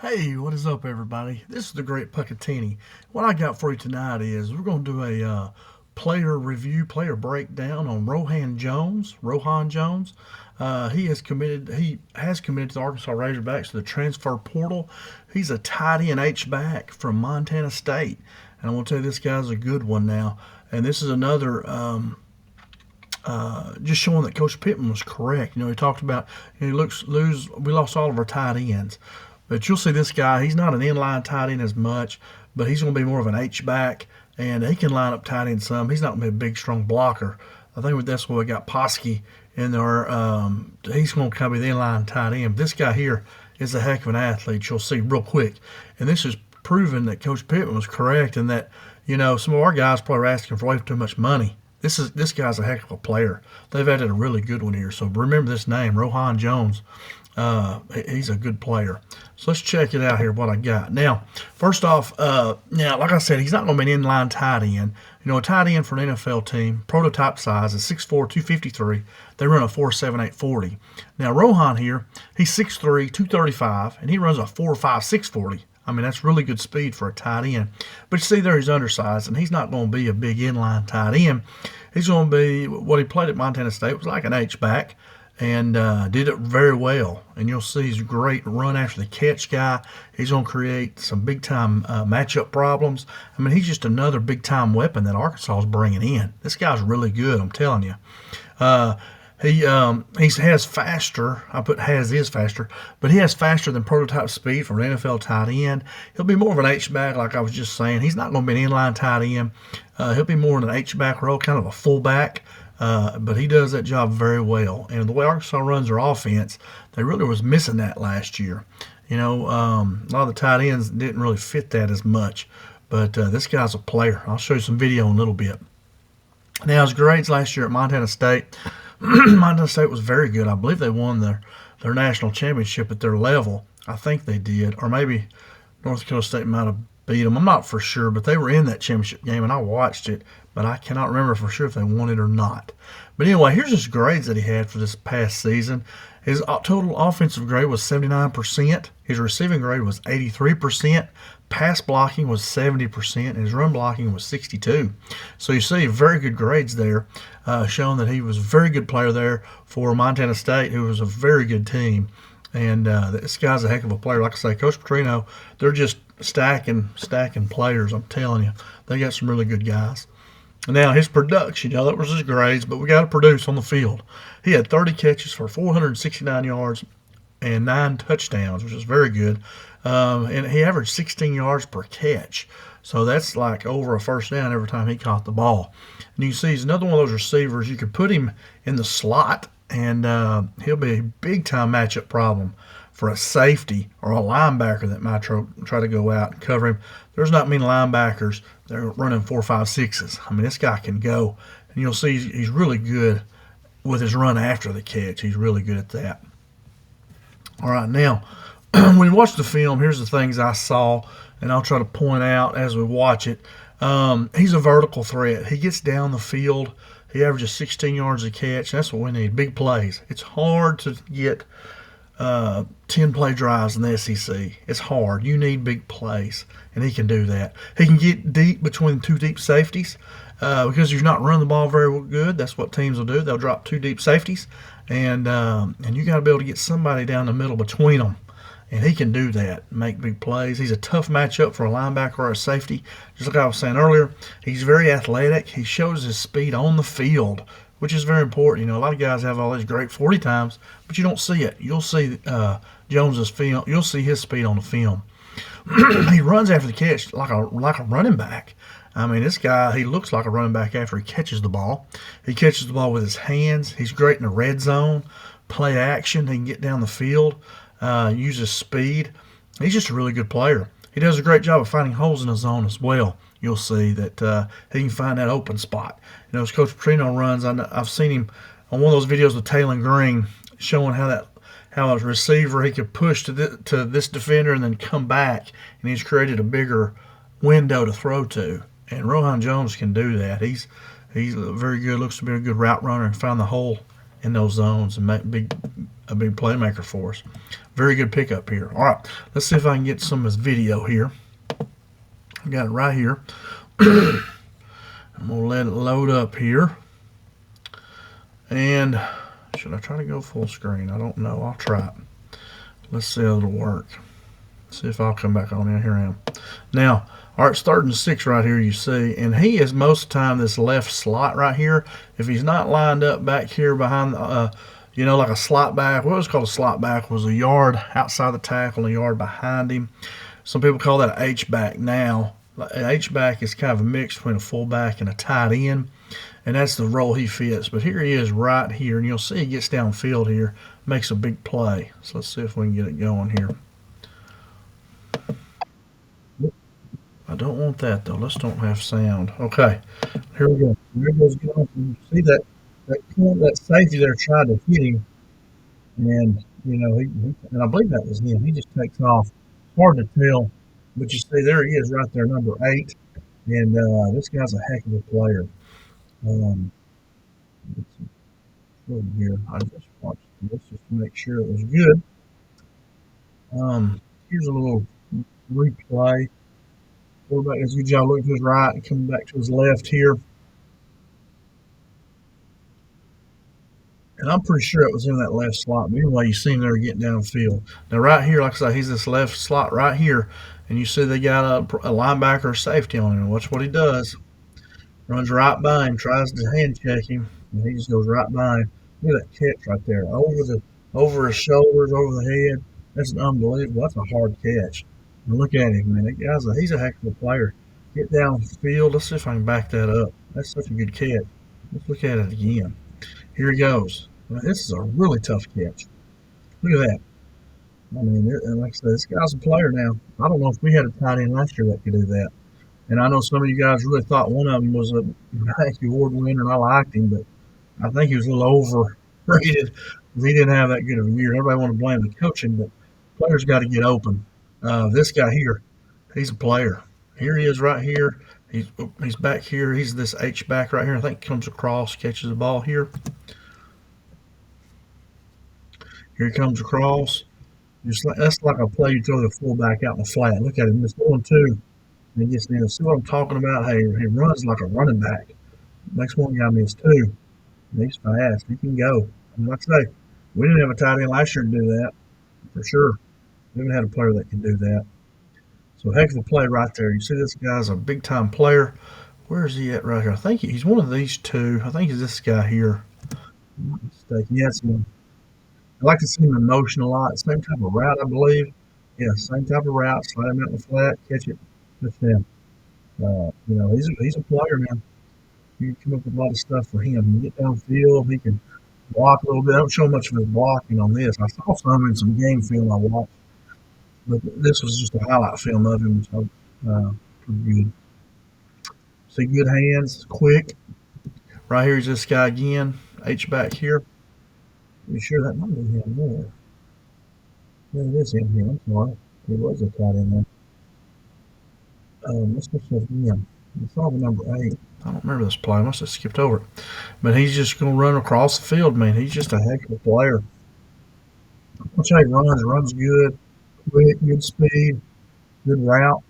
Hey, what is up, everybody? This is the Great Puckettini. What I got for you tonight is we're going to do a player review, player breakdown on Rohan Jones. Rohan Jones. He has committed to the Arkansas Razorbacks to the transfer portal. He's a tight end H back from Montana State, and I want to tell you this guy's a good one now. And this is another. Just showing that Coach Pittman was correct. He talked about we lost all of our tight ends. But you'll see this guy, he's not an inline tight end as much, but he's going to be more of an H-back, and he can line up tight end some. He's not going to be a big, strong blocker. I think that's why we got Posky in there. He's going to kind of be the inline tight end. This guy here is a heck of an athlete, you'll see real quick. And this is proving that Coach Pittman was correct and that, some of our guys probably are asking for way too much money. This guy's a heck of a player. They've added a really good one here. So remember this name, Rohan Jones. He's a good player. So let's check it out here, what I got. Now, first off, like I said, he's not going to be an inline tight end. A tight end for an NFL team, prototype size is 6'4", 253. They run a 4.78 40. Now, Rohan here, he's 6'3", 235, and he runs a 4.5 640. I mean, that's really good speed for a tight end. But you see there, he's undersized, and he's not going to be a big inline tight end. He's going to be, what he played at Montana State was like an H-back, and did it very well. And you'll see he's a great run after the catch guy. He's going to create some big-time matchup problems. I mean, he's just another big-time weapon that Arkansas is bringing in. This guy's really good, I'm telling you. He has faster. I put has is faster, but he has faster than prototype speed for an NFL tight end. He'll be more of an H-back, like I was just saying. He's not going to be an inline tight end. He'll be more in an H-back role, kind of a fullback. But he does that job very well. And the way Arkansas runs their offense, they really was missing that last year. A lot of the tight ends didn't really fit that as much. But this guy's a player. I'll show you some video in a little bit. Now, his grades last year at Montana State, Montana State was very good. I believe they won their national championship at their level. I think they did. Or maybe North Dakota State might have beat them. I'm not for sure, but they were in that championship game, and I watched it, but I cannot remember for sure if they won it or not. But anyway, here's his grades that he had for this past season. His total offensive grade was 79%. His receiving grade was 83%. Pass blocking was 70%, and his run blocking was 62%. So you see very good grades there, showing that he was a very good player there for Montana State, who was a very good team. And this guy's a heck of a player. Like I say, Coach Petrino, they're just stacking players. I'm telling you, they got some really good guys. Now, his production, that was his grades, but we got to produce on the field. He had 30 catches for 469 yards and 9 touchdowns, which is very good. And he averaged 16 yards per catch. So that's like over a first down every time he caught the ball. And you can see he's another one of those receivers. You could put him in the slot, and he'll be a big-time matchup problem for a safety or a linebacker that might try to go out and cover him. There's not many linebackers that are running 4.56s. I mean, this guy can go, and you'll see he's really good with his run after the catch. He's really good at that. All right, now, when you watch the film, here's the things I saw, and I'll try to point out as we watch it. He's a vertical threat. He gets down the field. He averages 16 yards a catch. That's what we need, big plays. It's hard to get 10-play drives in the SEC. It's hard. You need big plays, and he can do that. He can get deep between two deep safeties because you're not running the ball very good. That's what teams will do. They'll drop two deep safeties, and you got to be able to get somebody down the middle between them. And he can do that, make big plays. He's a tough matchup for a linebacker or a safety. Just like I was saying earlier, he's very athletic. He shows his speed on the field, which is very important. A lot of guys have all these great 40 times, but you don't see it. You'll see Jones's film. You'll see his speed on the film. He runs after the catch like a running back. I mean, this guy, he looks like a running back after he catches the ball. He catches the ball with his hands. He's great in the red zone, play action. He can get down the field. Uses speed. He's just a really good player. He does a great job of finding holes in the zone as well. You'll see that he can find that open spot. As Coach Petrino runs, I've seen him on one of those videos with Taylor Green showing how a receiver, he could push to this defender and then come back, and he's created a bigger window to throw to. And Rohan Jones can do that. He's very good, looks to be a good route runner and find the hole in those zones and make big a big playmaker for us. Very good pickup here. All right, let's see if I can get some of this video here. I got it right here. I'm gonna let it load up here. And should I try to go full screen? I don't know. I'll try it. Let's see how it'll work. See if I'll come back on in. Here I am. Now, all right, starting 6 right here, you see, and he is most of the time this left slot right here. If he's not lined up back here behind, like a slot back, what was called a slot back was a yard outside the tackle and a yard behind him. Some people call that an H-back now. An H-back is kind of a mix between a fullback and a tight end, and that's the role he fits. But here he is right here, and you'll see he gets downfield here, makes a big play. So let's see if we can get it going here. I don't want that though. Let's don't have sound. Okay, here we go. There goes going. You see that safety there tried to hit him, and and I believe that was him. He just takes off. It's hard to tell, but you see there he is right there, number 8, and this guy's a heck of a player. Let's see here. I just watched this just to make sure it was good. Here's a little replay. Quarterback does a good job looking to his right and coming back to his left here. And I'm pretty sure it was in that left slot. But anyway, you see him there getting downfield. Now, right here, like I said, he's this left slot right here. And you see they got a linebacker or safety on him. Watch what he does. Runs right by him, tries to hand check him, and he just goes right by him. Look at that catch right there. Over his shoulders, over the head. That's unbelievable. That's a hard catch. And look at him, man. He's a heck of a player. Get downfield. Let's see if I can back that up. That's such a good catch. Let's look at it again. Here he goes. Now, this is a really tough catch. Look at that. I mean, and like I said, this guy's a player now. I don't know if we had a tight end last year that could do that. And I know some of you guys really thought one of them was a Mackey Award winner, and I liked him, but I think he was a little overrated. He didn't have that good of a year. Everybody want to blame the coaching, but players got to get open. This guy here, he's a player. Here he is right here. He's back here. He's this H-back right here. I think comes across, catches the ball here. Here he comes across. That's like a play you throw the fullback out in the flat. Look at him. It's 1-2. He gets there. See what I'm talking about? Hey, he runs like a running back. Next one guy miss 2. He's fast. He can go. And like I say, we didn't have a tight end last year to do that, for sure. We haven't had a player that can do that. So heck of a play right there. You see this guy's a big-time player. Where is he at right here? I think he's one of these two. I think he's this guy here. I'm not mistaken. Yes, I like to see him in motion a lot. Same type of route, I believe. Yeah, same type of route. Slide him out in the flat, catch it, touchdown. He's a player, man. You can come up with a lot of stuff for him. He can get downfield. He can block a little bit. I don't show much of his blocking on this. I saw some in some game film I watched, but this was just a highlight film of him. So pretty good. See, good hands, quick. Right here's this guy again. H-back here. Pretty sure that might be him there. Yeah, it is him here. I'm sorry. He was a tight end there. Let's go to him. I saw the number 8. I don't remember this play. I must have skipped over it. But he's just going to run across the field, man. He's just a heck of a player. Watch how he runs. Runs good. Quick, good speed. Good route.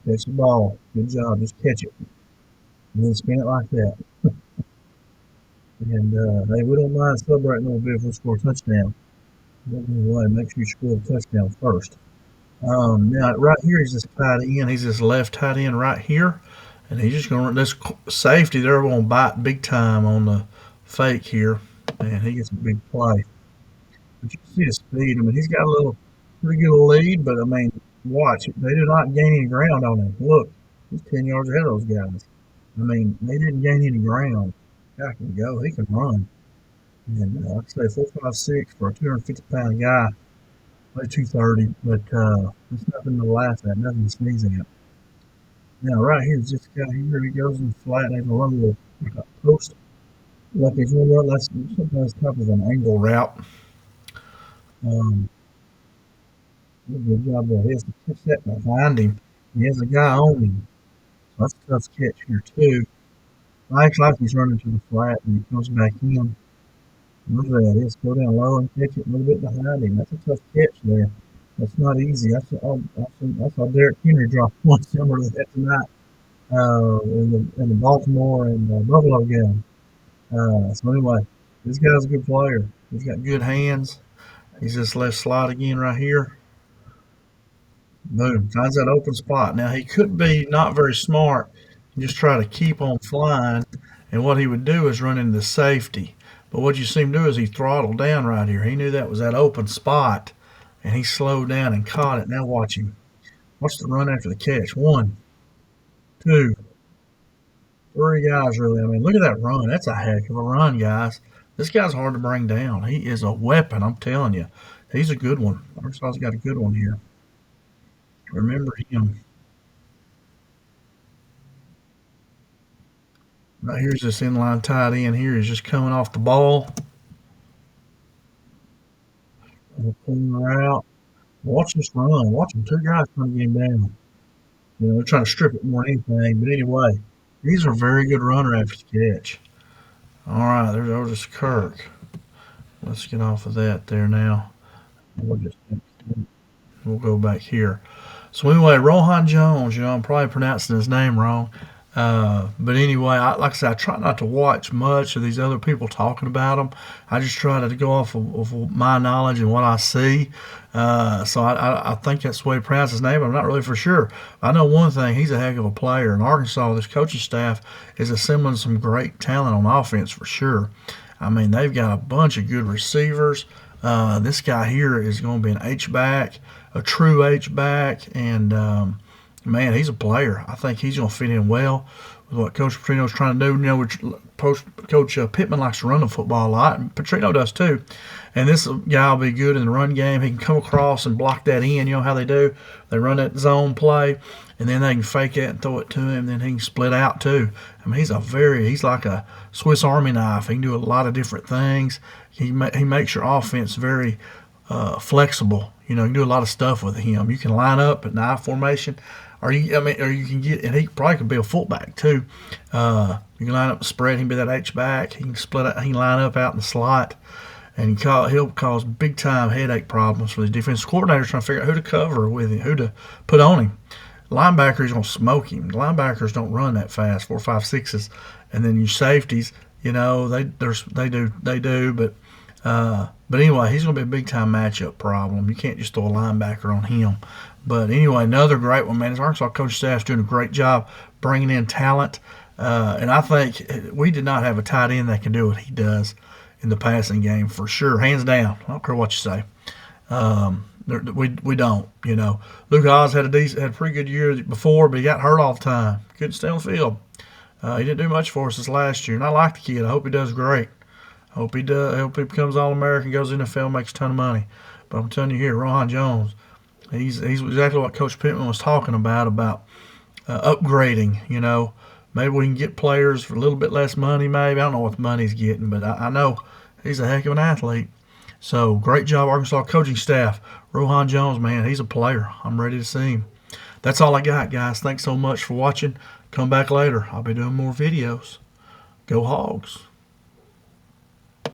Catch the ball. Good job. Just catch it. And then spin it like that. And, hey, we don't mind celebrating a little bit if we score a touchdown. Anyway, make sure you score a touchdown first. Now, right here, he's this tight end. He's this left tight end right here. And he's just going to run this safety. They're going to bite big time on the fake here. And he gets a big play. But you can see his speed. I mean, he's got a pretty good lead. But, I mean, watch. They did not gain any ground on him. Look, he's 10 yards ahead of those guys. I mean, they didn't gain any ground. Guy can go. He can run. And like I say, 4.56 for a 250-pound guy. Play 230, but it's nothing to laugh at, nothing to sneeze at. Now, right here is this guy here. He goes in the flat, and he's going to run a little post. Like he's going to run, that's sometimes type of an angle route. Good job there. He has to catch that behind him. He has a guy on him. So that's a tough catch here, too. I actually like he's running to the flat, and he comes back in. Look at that. Just go down low and catch it a little bit behind him. That's a tough catch there. That's not easy. I saw Derrick Henry drop one similar to that tonight in the Baltimore and Buffalo game. So anyway, this guy's a good player. He's got good hands. He's just let slide again right here. Boom. Finds that open spot. Now he could be not very smart and just try to keep on flying. And what he would do is run into safety. But what you see him do is he throttled down right here. He knew that was that open spot and he slowed down and caught it. Now watch him. Watch the run after the catch. One, two, three guys really. I mean, look at that run. That's a heck of a run, guys. This guy's hard to bring down. He is a weapon, I'm telling you. He's a good one. Arkansas's got a good one here. Remember him. Now here's this inline tight end here. He's just coming off the ball. We'll pull her out. Watch this run. Watch them. Two guys trying to get him down. They're trying to strip it more than anything. But anyway, these are very good runner after the catch. All right, there's Otis Kirk. Let's get off of that there now. We'll just we'll go back here. So anyway, Rohan Jones. I'm probably pronouncing his name wrong. But anyway, like I said, I try not to watch much of these other people talking about them. I just try to go off of my knowledge and what I see. So I think that's the way to pronounce his name. I'm not really for sure. I know one thing: he's a heck of a player. In Arkansas, this coaching staff is assembling some great talent on offense for sure. I mean, they've got a bunch of good receivers. This guy here is going to be an H back, a true H back, and man, he's a player. I think he's going to fit in well with what Coach Petrino's trying to do. Coach Pittman likes to run the football a lot, and Petrino does too. And this guy will be good in the run game. He can come across and block that in. You know how they do? They run that zone play, and then they can fake it and throw it to him. Then he can split out too. I mean, he's like a Swiss Army knife. He can do a lot of different things. He makes your offense very flexible. You can do a lot of stuff with him. You can line up at I formation, or you can get, and he probably could be a fullback too. You can line up the spread. He can be that H back. He can split out. He can line up out in the slot, and he'll cause big time headache problems for the defensive coordinators trying to figure out who to cover with him, who to put on him. Linebackers gonna smoke him. Linebackers don't run that fast, 4, 5, 6s, and then your safeties, they do, but anyway, he's going to be a big time matchup problem. You can't just throw a linebacker on him. But anyway, another great one, man. His Arkansas coaching staff's doing a great job bringing in talent. And I think we did not have a tight end that can do what he does in the passing game for sure, hands down. I don't care what you say. We don't. Luke Oz had a pretty good year before, but he got hurt all the time. Couldn't stay on the field. He didn't do much for us this last year, and I like the kid. I hope he does great. Hope he does. I hope he becomes All-American, goes in the NFL, makes a ton of money. But I'm telling you here, Rohan Jones, he's exactly what Coach Pittman was talking about upgrading. Maybe we can get players for a little bit less money. Maybe I don't know what the money's getting, but I know he's a heck of an athlete. So great job, Arkansas coaching staff. Rohan Jones, man, he's a player. I'm ready to see him. That's all I got, guys. Thanks so much for watching. Come back later. I'll be doing more videos. Go Hogs.